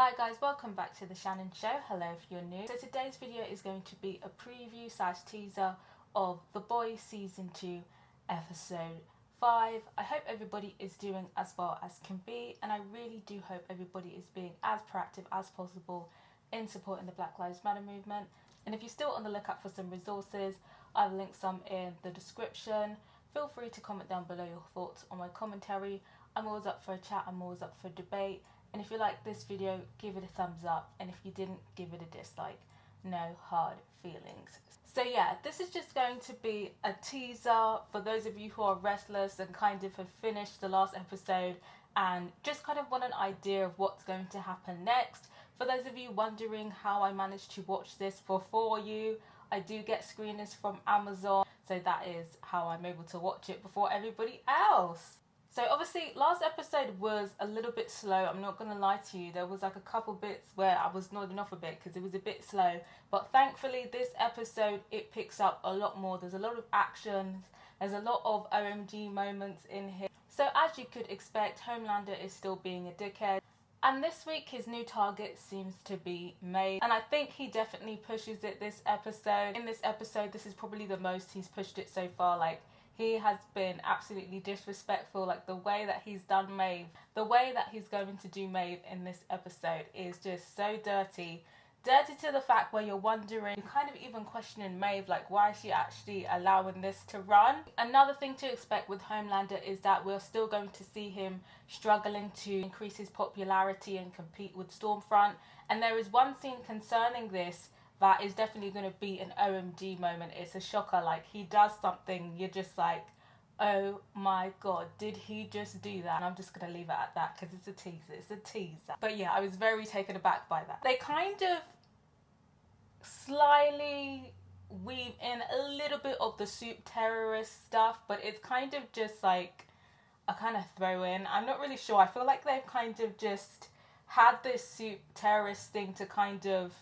Hi guys, welcome back to the Shannon Show. Hello if you're new. So today's video is going to be a preview / teaser of The Boys Season 2 Episode 5. I hope everybody is doing as well as can be, and I really do hope everybody is being as proactive as possible in supporting the Black Lives Matter movement. And if you're still on the lookout for some resources, I've linked some in the description. Feel free to comment down below your thoughts on my commentary. I'm always up for a chat, I'm always up for debate. And if you like this video, give it a thumbs up. And if you didn't, give it a dislike. No hard feelings. So yeah, this is just going to be a teaser for those of you who are restless and kind of have finished the last episode and just kind of want an idea of what's going to happen next. For those of you wondering how I managed to watch this before you, I do get screeners from Amazon. So that is how I'm able to watch it before everybody else. So obviously last episode was a little bit slow, I'm not going to lie to you. There was like a couple bits where I was nodding off a bit because it was a bit slow. But thankfully this episode, it picks up a lot more. There's a lot of action, there's a lot of OMG moments in here. So as you could expect, Homelander is still being a dickhead. And this week his new target seems to be May. And I think he definitely pushes it this episode. In this episode, this is probably the most he's pushed it so far. Like, he has been absolutely disrespectful. Like, the way that he's done Maeve, the way that he's going to do Maeve in this episode is just so dirty. Dirty to the fact where you're wondering, you're kind of even questioning Maeve, like, why is she actually allowing this to run? Another thing to expect with Homelander is that we're still going to see him struggling to increase his popularity and compete with Stormfront. And there is one scene concerning this that is definitely going to be an OMG moment. It's a shocker. Like, he does something, you're just like, oh my god, did he just do that? And I'm just going to leave it at that because it's a teaser. But yeah, I was very taken aback by that. They kind of slyly weave in a little bit of the soup terrorist stuff, but it's kind of just like a kind of throw in. I'm not really sure. I feel like they've kind of just had this soup terrorist thing to kind of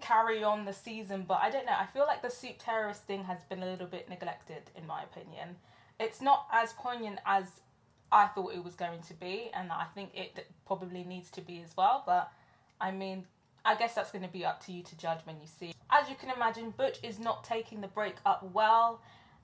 carry on the season, but I don't know. I feel like the soup terrorist thing has been a little bit neglected, in my opinion. It's not as poignant as I thought it was going to be, and I think it probably needs to be as well, but I mean, I guess that's going to be up to you to judge when you see it. As you can imagine, Butch is not taking the break up well,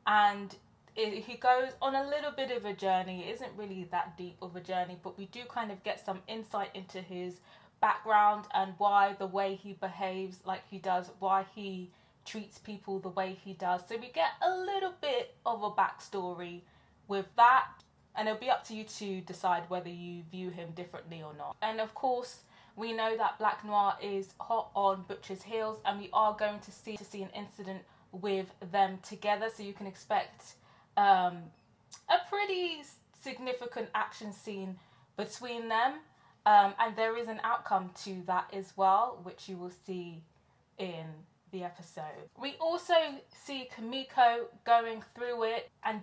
and he goes on a little bit of a journey. It isn't really that deep of a journey, but we do kind of get some insight into his background and why the way he behaves like he does, why he treats people the way he does. So we get a little bit of a backstory with that, and it'll be up to you to decide whether you view him differently or not. And of course, we know that Black Noir is hot on Butcher's heels, and we are going to see an incident with them together. So you can expect a pretty significant action scene between them. And there is an outcome to that as well, which you will see in the episode. We also see Kamiko going through it and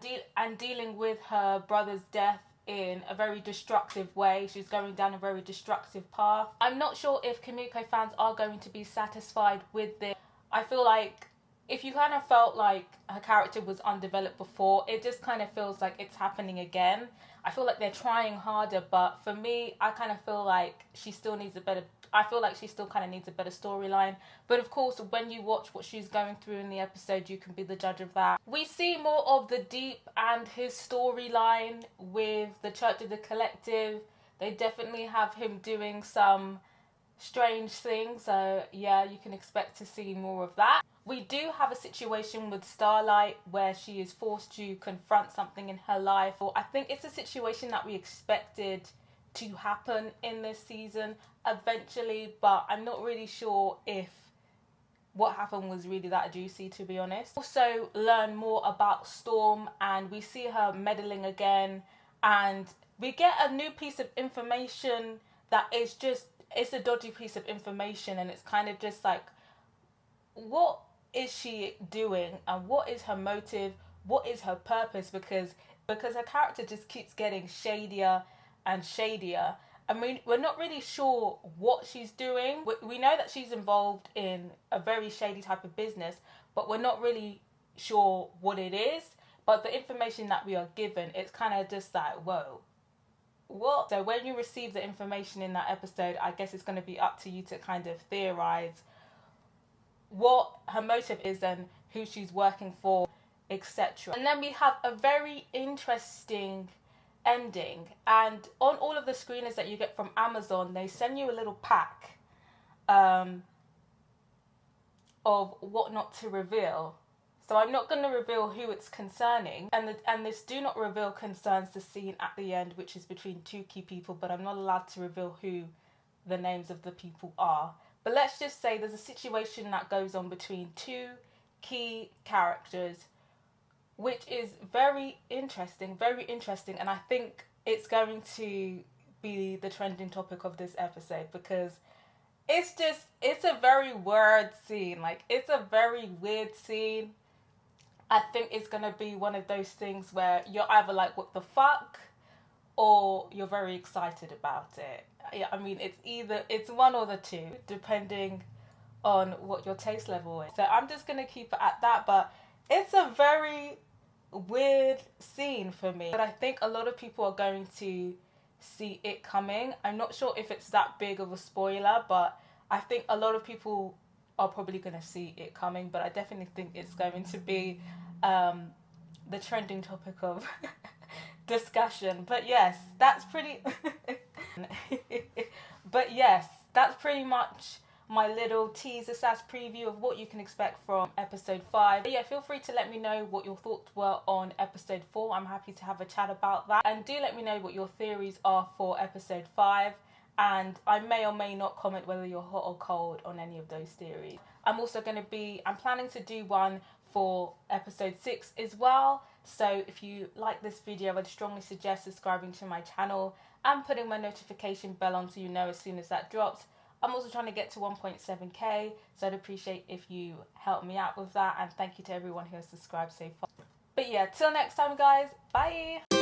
dealing with her brother's death in a very destructive way. She's going down a very destructive path. I'm not sure if Kamiko fans are going to be satisfied with this. I feel like if you kind of felt like her character was undeveloped before, it just kind of feels like it's happening again. I feel like they're trying harder, but for me, I kind of feel like she still needs a better storyline. But of course, when you watch what she's going through in the episode, you can be the judge of that. We see more of the Deep and his storyline with the Church of the Collective. They definitely have him doing some strange things, so yeah, you can expect to see more of that. We do have a situation with Starlight where she is forced to confront something in her life. I think it's a situation that we expected to happen in this season eventually, but I'm not really sure if what happened was really that juicy, to be honest. Also learn more about Storm, and we see her meddling again, and we get a new piece of information that is just, it's a dodgy piece of information, and it's kind of just like, what is she doing and what is her motive, what is her purpose? Because her character just keeps getting shadier and shadier. I mean, we're not really sure what she's doing. We know that she's involved in a very shady type of business, but we're not really sure what it is. But the information that we are given, it's kind of just like, whoa, what? So when you receive the information in that episode, I guess it's going to be up to you to kind of theorize what her motive is and who she's working for, etc. And then we have a very interesting ending, and on all of the screeners that you get from Amazon, they send you a little pack of what not to reveal. So I'm not going to reveal who it's concerning, and this do not reveal concerns the scene at the end, which is between two key people, but I'm not allowed to reveal who the names of the people are. But let's just say there's a situation that goes on between two key characters, which is very interesting, and I think it's going to be the trending topic of this episode, because it's a very weird scene. Like, it's a very weird scene. I think it's going to be one of those things where you're either like, what the fuck? Or you're very excited about it. Yeah, I mean, it's one or the two, depending on what your taste level is. So I'm just going to keep it at that, but it's a very weird scene for me. But I think a lot of people are going to see it coming. I'm not sure if it's that big of a spoiler, but I think a lot of people are probably going to see it coming, but I definitely think it's going to be the trending topic of discussion. But yes, that's pretty much my little teaser / preview of what you can expect from episode 5. But yeah, feel free to let me know what your thoughts were on episode 4. I'm happy to have a chat about that, and do let me know what your theories are for episode 5. And I may or may not comment whether you're hot or cold on any of those theories. I'm planning to do one for episode 6 as well. So if you like this video, I'd strongly suggest subscribing to my channel and putting my notification bell on so you know as soon as that drops. I'm also trying to get to 1.7k, so I'd appreciate if you help me out with that. And thank you to everyone who has subscribed so far. But yeah, till next time guys, bye!